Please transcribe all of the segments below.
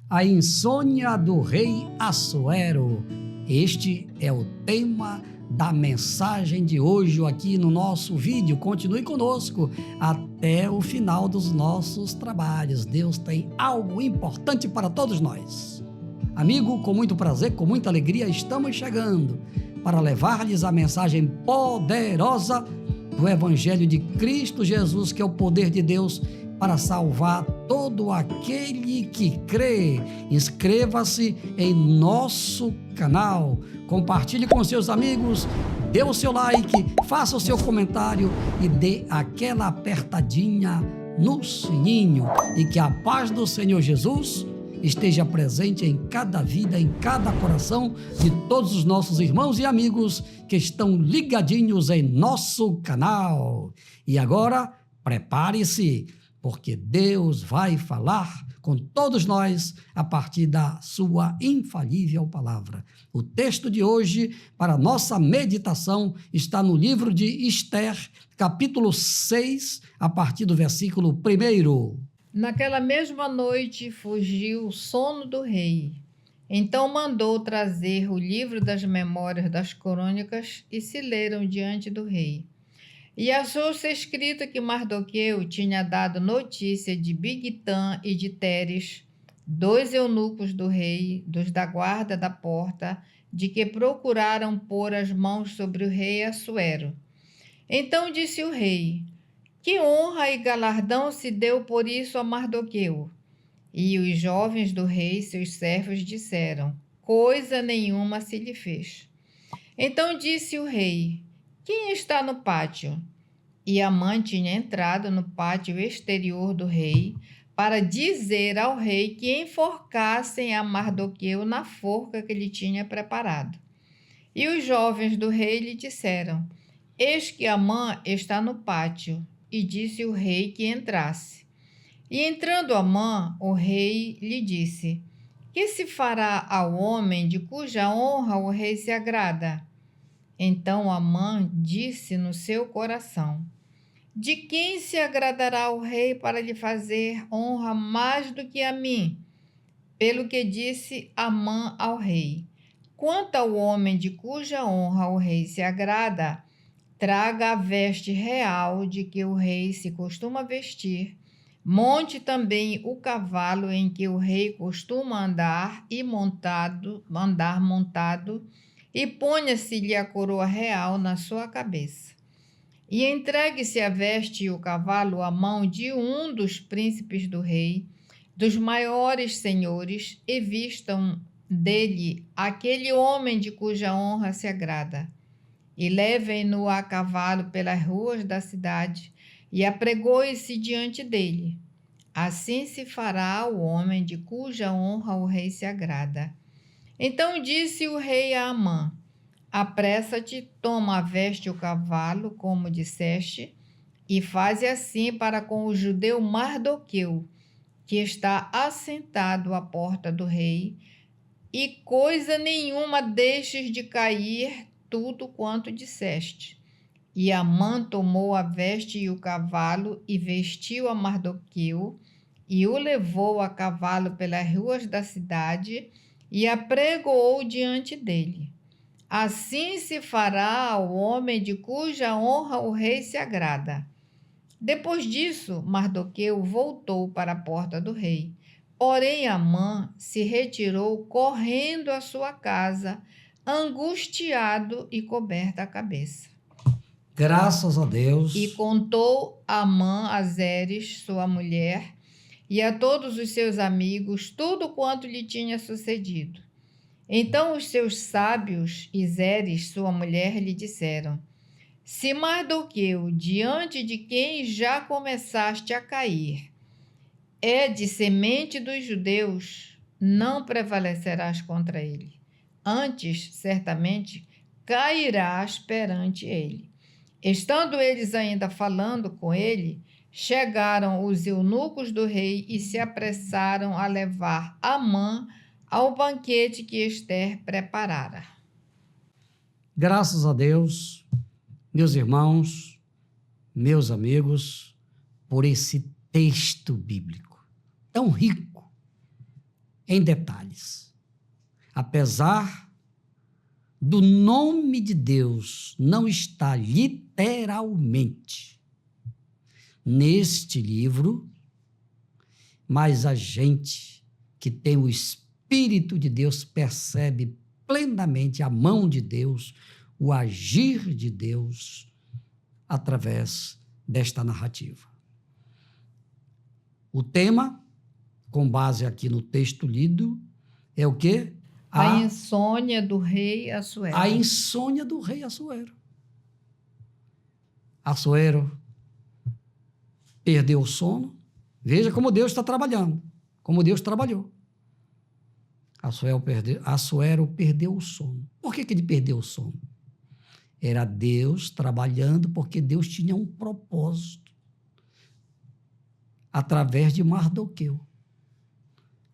A insônia do rei Assuero. Este é o tema da mensagem de hoje aqui no nosso vídeo. Continue conosco até o final dos nossos trabalhos. Deus tem algo importante para todos nós. Amigo, com muito prazer, com muita alegria, estamos chegando para levar-lhes a mensagem poderosa do Evangelho de Cristo Jesus, que é o poder de Deus para salvar todo aquele que crê. Inscreva-se em nosso canal, compartilhe com seus amigos, dê o seu like, faça o seu comentário e dê aquela apertadinha no sininho, e que a paz do Senhor Jesus esteja presente em cada vida, em cada coração de todos os nossos irmãos e amigos que estão ligadinhos em nosso canal. E agora, prepare-se, porque Deus vai falar com todos nós a partir da sua infalível palavra. O texto de hoje, para nossa meditação, está no livro de Esther, capítulo 6, a partir do versículo 1. Naquela mesma noite fugiu o sono do rei. Então mandou trazer o livro das memórias das crônicas e se leram diante do rei. E achou-se escrito que Mardoqueu tinha dado notícia de Bigtã e de Teres, 2 eunucos do rei, dos da guarda da porta, de que procuraram pôr as mãos sobre o rei Assuero. Então disse o rei: que honra e galardão se deu por isso a Mardoqueu? E os jovens do rei, seus servos, disseram: coisa nenhuma se lhe fez. Então disse o rei: quem está no pátio? E Amã tinha entrado no pátio exterior do rei para dizer ao rei que enforcassem a Mardoqueu na forca que ele tinha preparado. E os jovens do rei lhe disseram: eis que Amã está no pátio. E disse o rei que entrasse. E entrando Amã, o rei lhe disse: que se fará ao homem de cuja honra o rei se agrada? Então Amã disse no seu coração: de quem se agradará o rei para lhe fazer honra mais do que a mim? Pelo que disse Amã ao rei: quanto ao homem de cuja honra o rei se agrada, traga a veste real de que o rei se costuma vestir, monte também o cavalo em que o rei costuma andar montado, e ponha-se-lhe a coroa real na sua cabeça. E entregue-se a veste e o cavalo à mão de um dos príncipes do rei, dos maiores senhores, e vistam dele aquele homem de cuja honra se agrada. E levem-no a cavalo pelas ruas da cidade, e apregoe-se diante dele. Assim se fará ao homem de cuja honra o rei se agrada. Então disse o rei a Amã: apressa-te, toma a veste e o cavalo, como disseste, e faze assim para com o judeu Mardoqueu, que está assentado à porta do rei, e coisa nenhuma deixes de cair tudo quanto disseste. E Amã tomou a veste e o cavalo e vestiu a Mardoqueu e o levou a cavalo pelas ruas da cidade e apregoou diante dele. Assim se fará ao homem de cuja honra o rei se agrada. Depois disso, Mardoqueu voltou para a porta do rei. Porém, Amã se retirou correndo à sua casa, angustiado e coberta a cabeça. Graças a Deus. E contou Amã a Zeres, sua mulher, e a todos os seus amigos tudo quanto lhe tinha sucedido. Então os seus sábios e Zeres, sua mulher, lhe disseram: se Mardoqueu, diante de quem já começaste a cair, é de semente dos judeus, não prevalecerás contra ele. Antes, certamente, cairás perante ele. Estando eles ainda falando com ele, chegaram os eunucos do rei e se apressaram a levar Amã ao banquete que Esther preparara. Graças a Deus, meus irmãos, meus amigos, por esse texto bíblico tão rico, em detalhes. Apesar do nome de Deus não estar literalmente neste livro, mas a gente que tem o Espírito de Deus percebe plenamente a mão de Deus, o agir de Deus através desta narrativa. O tema, com base aqui no texto lido, é o quê? A insônia do rei Assuero. A insônia do rei Assuero. Assuero perdeu o sono. Veja como Deus está trabalhando, como Deus trabalhou. Assuero perdeu o sono. Por que ele perdeu o sono? Era Deus trabalhando, porque Deus tinha um propósito através de Mardoqueu.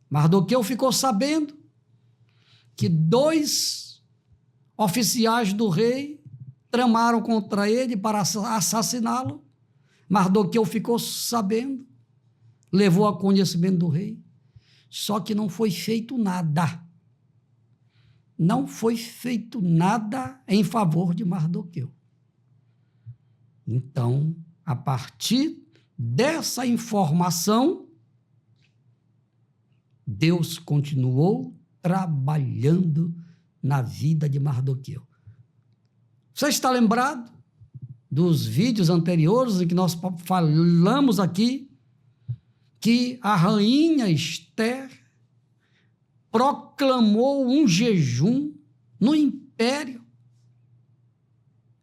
Mardoqueu ficou sabendo que 2 oficiais do rei tramaram contra ele para assassiná-lo. Mardoqueu ficou sabendo, levou a conhecimento do rei, só que não foi feito nada. Não foi feito nada em favor de Mardoqueu. Então, a partir dessa informação, Deus continuou trabalhando na vida de Mardoqueu. Você está lembrado dos vídeos anteriores em que nós falamos aqui que a rainha Esther proclamou um jejum no império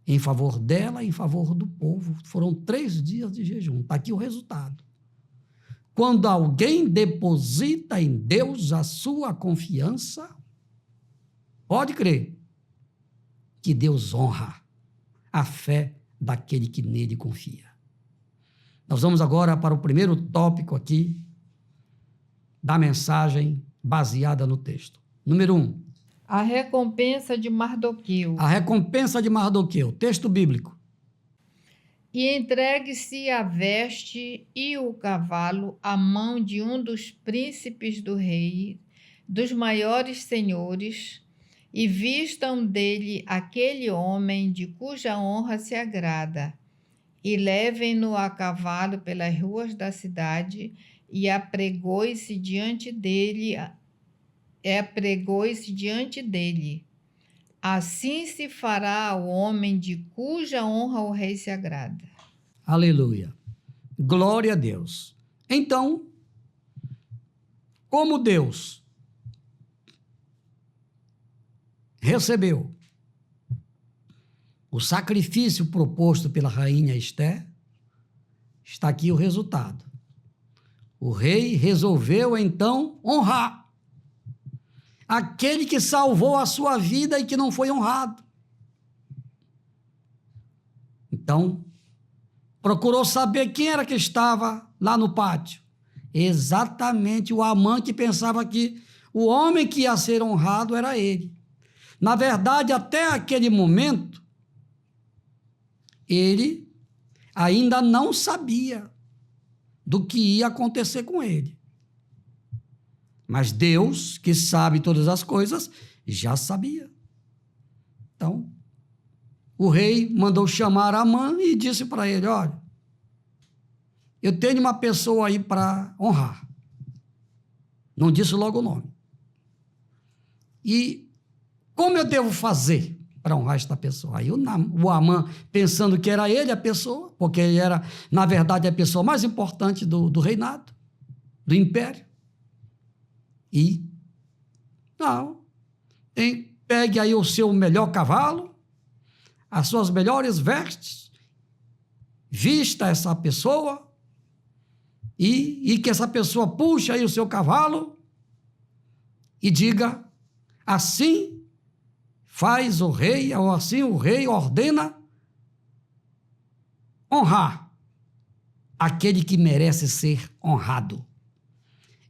em favor dela e em favor do povo. Foram 3 dias de jejum. Está aqui o resultado. Quando alguém deposita em Deus a sua confiança, pode crer que Deus honra a fé daquele que nele confia. Nós vamos agora para o primeiro tópico aqui da mensagem baseada no texto. Número 1. A recompensa de Mardoqueu. A recompensa de Mardoqueu, texto bíblico. E entregue-se a veste e o cavalo à mão de um dos príncipes do rei, dos maiores senhores, e vistam dele aquele homem de cuja honra se agrada, e levem-no a cavalo pelas ruas da cidade, e apregoe-se diante dele. Assim se fará ao homem de cuja honra o rei se agrada. Aleluia. Glória a Deus. Então, como Deus recebeu o sacrifício proposto pela rainha Esther, está aqui o resultado. O rei resolveu, então, honrar aquele que salvou a sua vida e que não foi honrado. Então, procurou saber quem era que estava lá no pátio. Exatamente o Amã, que pensava que o homem que ia ser honrado era ele. Na verdade, até aquele momento, ele ainda não sabia do que ia acontecer com ele. Mas Deus, que sabe todas as coisas, já sabia. Então, o rei mandou chamar Amã e disse para ele: olha, eu tenho uma pessoa aí para honrar. Não disse logo o nome. E como eu devo fazer para honrar esta pessoa? Aí o Amã, pensando que era ele a pessoa, porque ele era, na verdade, a pessoa mais importante do reinado, do império. E, não, pegue aí o seu melhor cavalo, as suas melhores vestes, vista essa pessoa e que essa pessoa puxe aí o seu cavalo e diga: assim faz o rei, ou assim o rei ordena honrar aquele que merece ser honrado.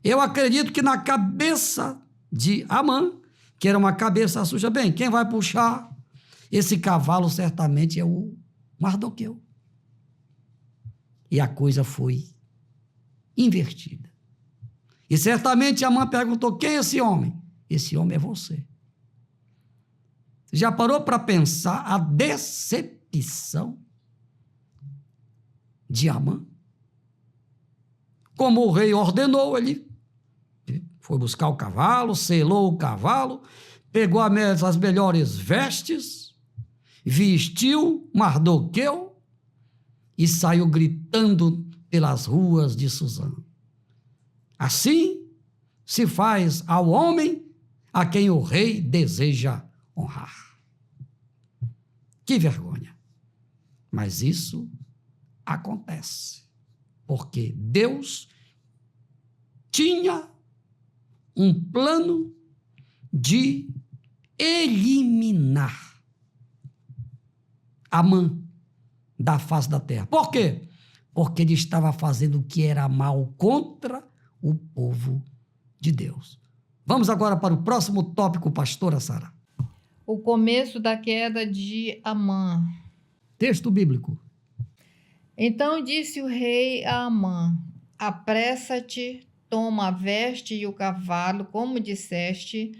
Eu acredito que na cabeça de Amã, que era uma cabeça suja, bem, quem vai puxar esse cavalo certamente é o Mardoqueu. E a coisa foi invertida. E certamente Amã perguntou: quem é esse homem? Esse homem é você. Você já parou para pensar a decepção de Amã? Como o rei ordenou, ele foi buscar o cavalo, selou o cavalo, pegou as melhores vestes, vestiu Mardoqueu e saiu gritando pelas ruas de Suzã. Assim se faz ao homem a quem o rei deseja honrar. Que vergonha! Mas isso acontece, porque Deus tinha um plano de eliminar Amã da face da terra. Por quê? Porque ele estava fazendo o que era mal contra o povo de Deus. Vamos agora para o próximo tópico, pastora Sara. O começo da queda de Amã. Texto bíblico. Então disse o rei a Amã: apressa-te, toma a veste e o cavalo, como disseste,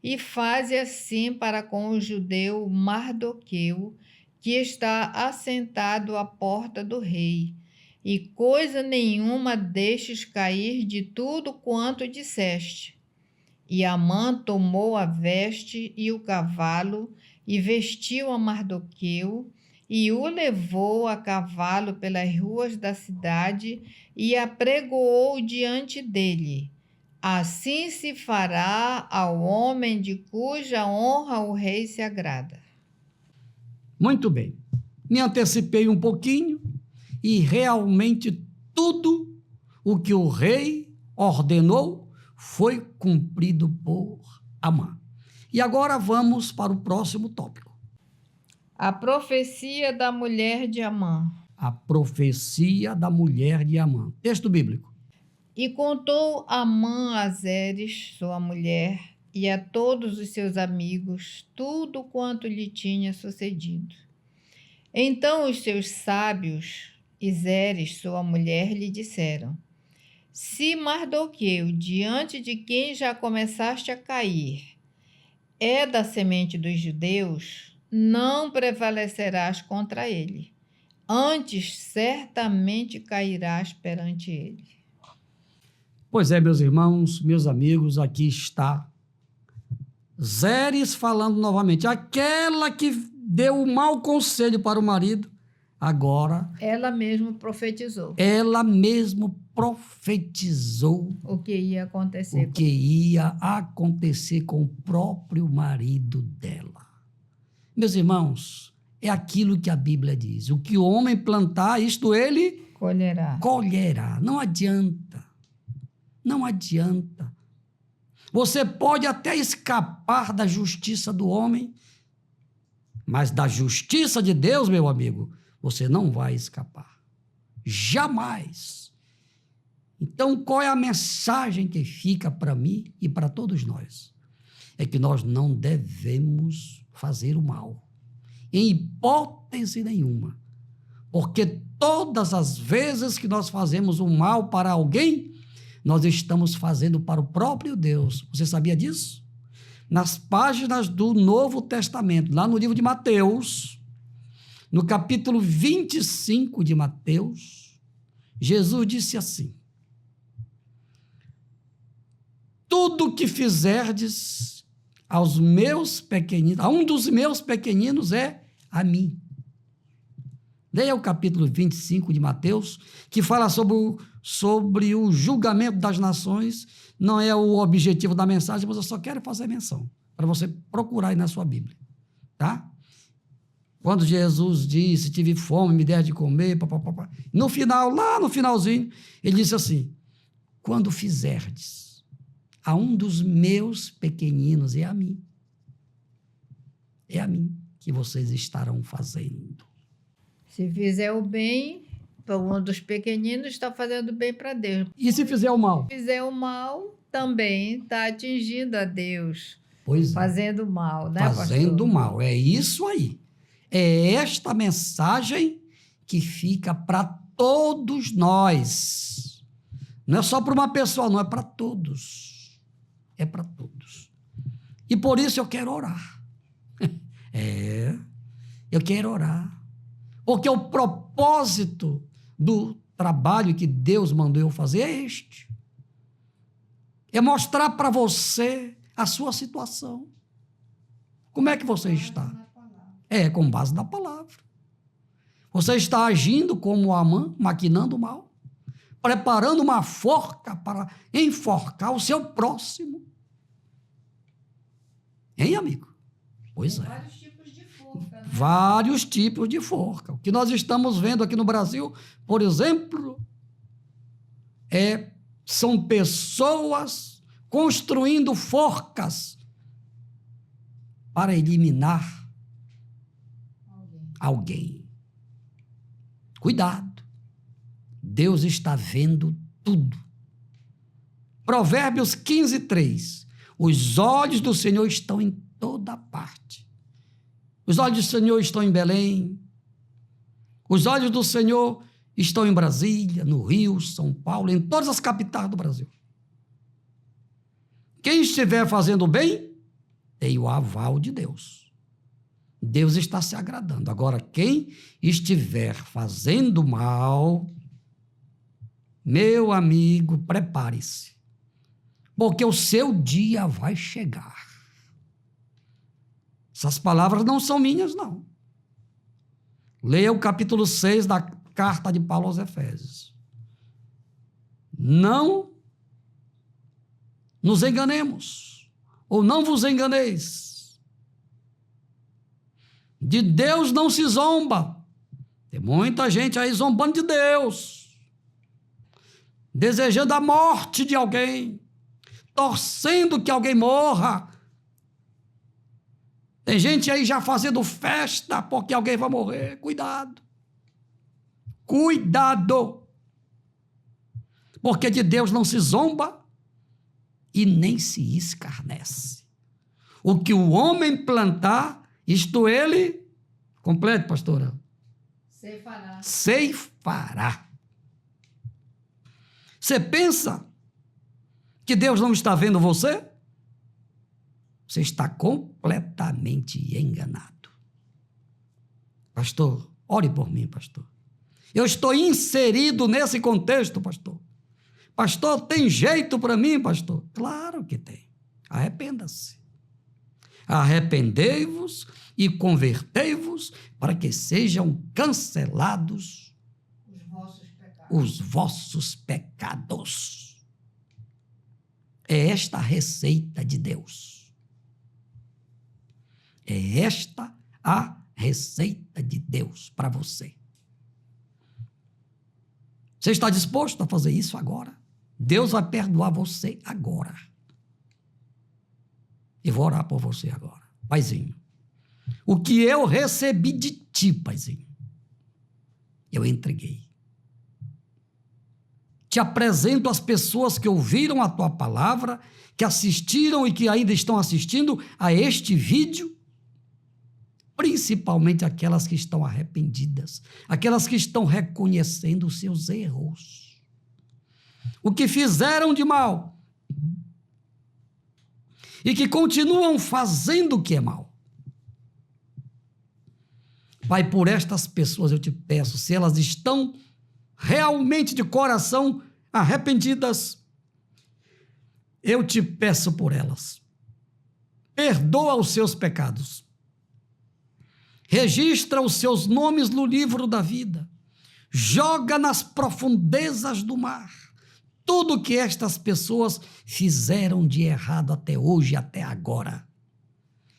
e faze assim para com o judeu Mardoqueu, que está assentado à porta do rei, e coisa nenhuma deixes cair de tudo quanto disseste. E Amã tomou a veste e o cavalo, e vestiu a Mardoqueu, e o levou a cavalo pelas ruas da cidade, e apregoou diante dele. Assim se fará ao homem de cuja honra o rei se agrada. Muito bem. Me antecipei um pouquinho e realmente tudo o que o rei ordenou foi cumprido por Amã. E agora vamos para o próximo tópico. A profecia da mulher de Amã. A profecia da mulher de Amã. Texto bíblico. E contou Amã a Zeres, sua mulher, e a todos os seus amigos, tudo quanto lhe tinha sucedido. Então os seus sábios e Zeres, sua mulher, lhe disseram: se Mardoqueu, diante de quem já começaste a cair, é da semente dos judeus, não prevalecerás contra ele. Antes, certamente cairás perante ele. Pois é, meus irmãos, meus amigos, aqui está Zeres falando novamente. Aquela que deu o mau conselho para o marido, agora... Ela mesma profetizou. Ela mesmo profetizou o que ia acontecer. O que ia acontecer com o próprio marido dela. Meus irmãos, é aquilo que a Bíblia diz. O que o homem plantar, isto ele colherá. Não adianta. Não adianta. Você pode até escapar da justiça do homem, mas da justiça de Deus, meu amigo, você não vai escapar. Jamais. Então, qual é a mensagem que fica para mim e para todos nós? É que nós não devemos fazer o mal, em hipótese nenhuma. Porque todas as vezes que nós fazemos o mal para alguém, nós estamos fazendo para o próprio Deus. Você sabia disso? Nas páginas do Novo Testamento, lá no livro de Mateus, no capítulo 25 de Mateus, Jesus disse assim: tudo que fizerdes aos meus pequeninos, a um dos meus pequeninos é a mim. Leia o capítulo 25 de Mateus, que fala sobre o julgamento das nações. Não é o objetivo da mensagem, mas eu só quero fazer menção, para você procurar aí na sua Bíblia, tá? Quando Jesus disse, tive fome, me der de comer, papapá. No final, lá no finalzinho, ele disse assim: quando fizerdes a um dos meus pequeninos, é a mim que vocês estarão fazendo. Se fizer o bem para um dos pequeninos, está fazendo bem para Deus. E se fizer o mal? Se fizer o mal, também está atingindo a Deus. Pois é. Fazendo mal, né, fazendo pastor? mal, é isso aí. É esta mensagem que fica para todos nós. Não é só para uma pessoa, não, é para todos. É para todos. E por isso eu quero orar. Eu quero orar. Porque o propósito do trabalho que Deus mandou eu fazer é este. É mostrar para você a sua situação. Como é que você está? Com base na palavra. Você está agindo como Amã, maquinando o mal, preparando uma forca para enforcar o seu próximo. Hein, amigo? Pois é. Vários tipos de forca, né? Vários tipos de forca. O que nós estamos vendo aqui no Brasil, por exemplo, são pessoas construindo forcas para eliminar alguém. Cuidado. Deus está vendo tudo. Provérbios 15:3. Os olhos do Senhor estão em toda parte. Os olhos do Senhor estão em Belém. Os olhos do Senhor estão em Brasília, no Rio, São Paulo, em todas as capitais do Brasil. Quem estiver fazendo bem, tem o aval de Deus. Deus está se agradando. Agora, quem estiver fazendo mal, meu amigo, prepare-se, porque o seu dia vai chegar. Essas palavras não são minhas, não. Leia o capítulo 6 da carta de Paulo aos Efésios. Não nos enganemos, ou não vos enganeis. De Deus não se zomba. Tem muita gente aí zombando de Deus, desejando a morte de alguém, torcendo que alguém morra. Tem gente aí já fazendo festa porque alguém vai morrer. Cuidado. Cuidado. Porque de Deus não se zomba e nem se escarnece. O que o homem plantar, isto ele, complete, pastora, ceifará. Você pensa que Deus não está vendo você? Você está completamente enganado. Pastor, ore por mim, pastor. Eu estou inserido nesse contexto, pastor. Pastor, tem jeito para mim, pastor? Claro que tem. Arrependa-se. Arrependei-vos e convertei-vos para que sejam cancelados os vossos pecados. É esta a receita de Deus. É esta a receita de Deus para você. Você está disposto a fazer isso agora? Deus vai perdoar você agora. E vou orar por você agora. Paizinho, o que eu recebi de ti, paizinho, eu entreguei. Te apresento as pessoas que ouviram a tua palavra, que assistiram e que ainda estão assistindo a este vídeo, principalmente aquelas que estão arrependidas, aquelas que estão reconhecendo os seus erros, o que fizeram de mal e que continuam fazendo o que é mal. Pai, por estas pessoas eu te peço, se elas estão realmente de coração arrependidas, eu te peço por elas. Perdoa os seus pecados. Registra os seus nomes no livro da vida. Joga nas profundezas do mar tudo que estas pessoas fizeram de errado até hoje, até agora.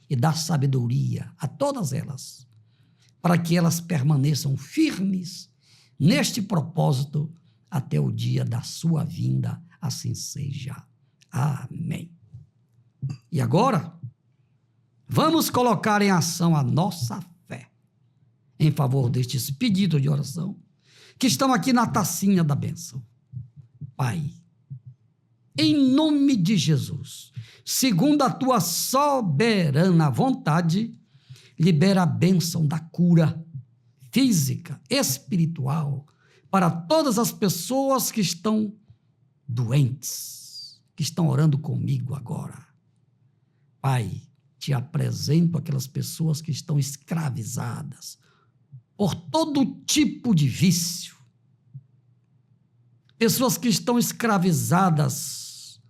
E dá sabedoria a todas elas, para que elas permaneçam firmes neste propósito até o dia da sua vinda, assim seja. Amém. E agora, vamos colocar em ação a nossa fé em favor destes pedidos de oração que estão aqui na tacinha da bênção. Pai, em nome de Jesus, segundo a tua soberana vontade, libera a bênção da cura física, espiritual, para todas as pessoas que estão doentes que estão orando comigo agora. Pai, te apresento aquelas pessoas que estão escravizadas por todo tipo de vício. Pessoas que estão escravizadas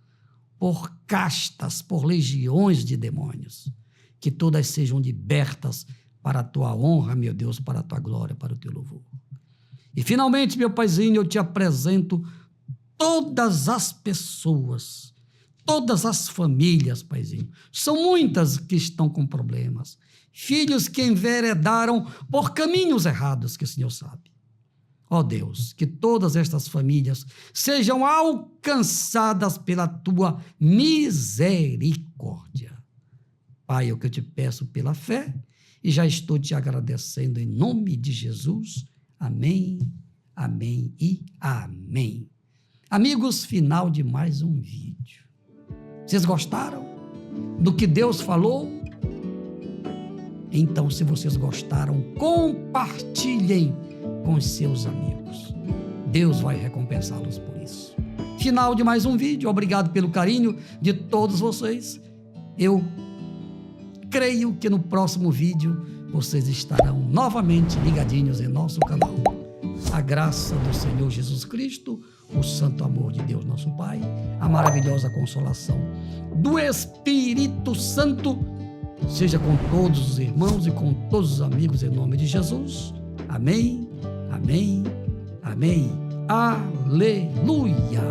por castas, por legiões de demônios. Que todas sejam libertas para a tua honra, meu Deus, para a tua glória, para o teu louvor. E finalmente, meu Paizinho, eu te apresento todas as pessoas, todas as famílias, Paizinho. São muitas que estão com problemas. Filhos que enveredaram por caminhos errados, que o Senhor sabe. Ó Deus, que todas estas famílias sejam alcançadas pela tua misericórdia. Pai, é o que eu te peço pela fé e já estou te agradecendo em nome de Jesus. Amém, amém e amém. Amigos, final de mais um vídeo. Vocês gostaram do que Deus falou? Então, se vocês gostaram, compartilhem com os seus amigos. Deus vai recompensá-los por isso. Final de mais um vídeo. Obrigado pelo carinho de todos vocês. Eu creio que no próximo vídeo vocês estarão novamente ligadinhos em nosso canal. A graça do Senhor Jesus Cristo, o santo amor de Deus nosso Pai, a maravilhosa consolação do Espírito Santo seja com todos os irmãos e com todos os amigos em nome de Jesus. Amém, amém, amém. Aleluia!